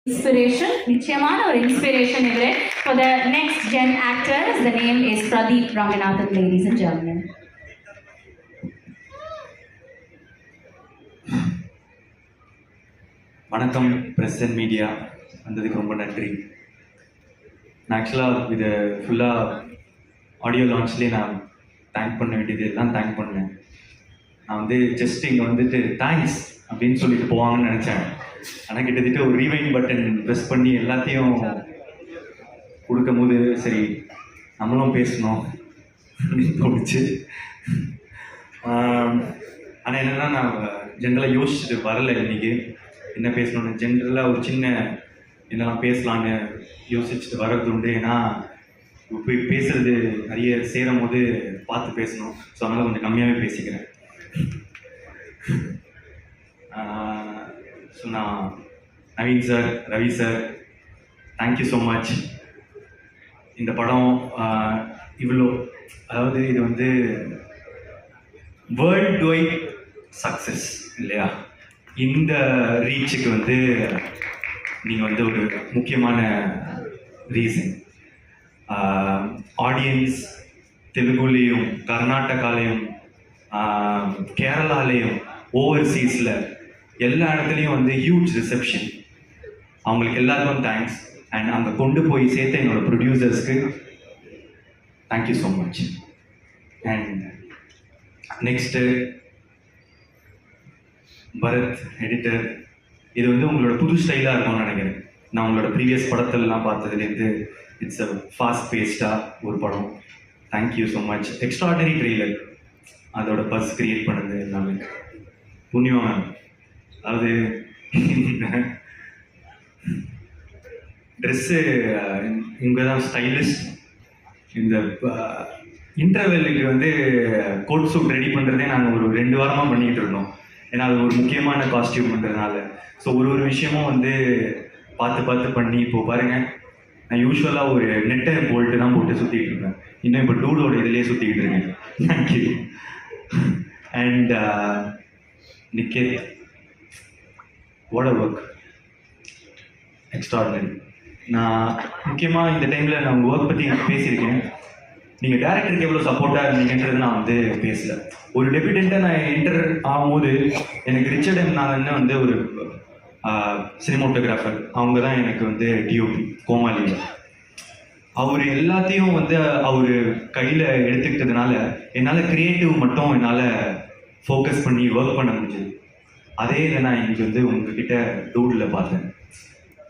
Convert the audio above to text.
Inspiration, நிச்சயமான ஒரு inspiration இது. For the next gen actors, the name is Pradeep Ramanathan, ladies and gentlemen. வணக்கம் press and media வந்ததுக்கு ரொம்ப நன்றி. நான் ஆக்சுவலாக இது ஃபுல்லாக ஆடியோ லான்ச்லேயே நான் தேங்க் பண்ண வேண்டியது எல்லாம் தேங்க் பண்ணேன். நான் வந்து ஜஸ்ட் இங்கே வந்துட்டு தேங்க்ஸ் அப்படின்னு சொல்லிட்டு போவாங்கன்னு நினச்சேன். ஆனால் கிட்டத்தட்ட ஒரு ரீவைண்ட் பட்டன் ப்ரெஸ் பண்ணி எல்லாத்தையும் கொடுக்கும் போது சரி நம்மளும் பேசணும் அப்படின்னு தோணுச்சு. ஆனால் என்னென்னா நான் ஜென்ரலாக யோசிச்சுட்டு வரலை இன்றைக்கி என்ன பேசணும்னு. ஜென்ரலாக ஒரு சின்ன என்னெல்லாம் பேசலான்னு யோசிச்சுட்டு வர்றது உண்டு. ஏன்னா போய் பேசுகிறது நிறைய சேரும் போது பார்த்து பேசணும். ஸோ அதனால் கொஞ்சம் கம்மியாகவே பேசிக்கிறேன். ஸோ நான் Naveen sir, Ravi sir, thank you so much. இந்த படம் இவ்வளோ, அதாவது இது வந்து வேர்ல்ட் வைட் சக்ஸஸ் இல்லையா? இந்த ரீச்சுக்கு வந்து நீங்கள் வந்து ஒரு முக்கியமான ரீசன். ஆடியன்ஸ் தெலுங்குலேயும் கர்நாடகாலேயும் கேரளாலேயும் ஓவர்சீஸில் எல்லா இடத்துலையும் வந்து ஹியூஜ் ரிசப்ஷன். அவங்களுக்கு எல்லாருக்கும் தேங்க்ஸ். அண்ட் அங்கே கொண்டு போய் சேர்த்த என்னோட ப்ரொடியூசர்ஸ்க்கு thank you so much. And next Bharath editor, இது வந்து உங்களோட புது ஸ்டைலாக இருக்கும்னு நினைக்கிறேன். நான் உங்களோட ப்ரீவியஸ் படத்திலலாம் பார்த்ததுலேருந்து இட்ஸ் அ ஃபாஸ்ட் பேஸ்டாக ஒரு படம். Thank you so much. Extraordinary trailer, அதோட பஸ் கிரியேட் பண்ணது எல்லாமே புண்ணியம். அதாவது ட்ரெஸ்ஸு இங்கே தான் ஸ்டைலிஸ்ட். இந்த இன்டர்வெல்லுக்கு வந்து கோட் சூட் ரெடி பண்ணுறதே நாங்கள் ஒரு 2 வாரமாக பண்ணிகிட்டு இருந்தோம். ஏன்னா அது ஒரு முக்கியமான காஸ்டியூம்ன்றதுனால. ஸோ ஒரு விஷயமும் வந்து பார்த்து பண்ணி இப்போது பாருங்கள், நான் யூஸ்வலாக ஒரு நெட்டை போல்ட்டு தான் போட்டு சுற்றிக்கிட்டு இருப்பேன். இன்னும் இப்போ டூடோட இதிலே சுற்றிக்கிட்டு இருக்கேன். Thank you. And Niket, what a work, extraordinary. நான் முக்கியமாக இந்த டைமில் நான் உங்கள் ஒர்க் பற்றி பேசியிருக்கேன். நீங்கள் டேரக்டருக்கு எவ்வளோ சப்போர்ட்டாக இருந்தீங்கன்றது நான் வந்து பேசலை. ஒரு டெபியூட்டண்ட்டாக நான் என்டர் ஆகும்போது எனக்கு ரிச்சர்ட் எம் நாதன் வந்து ஒரு சினிமோட்டோகிராஃபர், அவங்க தான் எனக்கு வந்து டிஓபி கோமாளியில். அவர் எல்லாத்தையும் வந்து அவர் கையில் எடுத்துக்கிட்டதுனால என்னால் க்ரியேட்டிவ் மட்டும் என்னால் ஃபோக்கஸ் பண்ணி ஒர்க் பண்ண முடிஞ்சது. அதே இதை நான் இன்றைக்கி வந்து உங்ககிட்ட டூடில் பார்த்தேன்.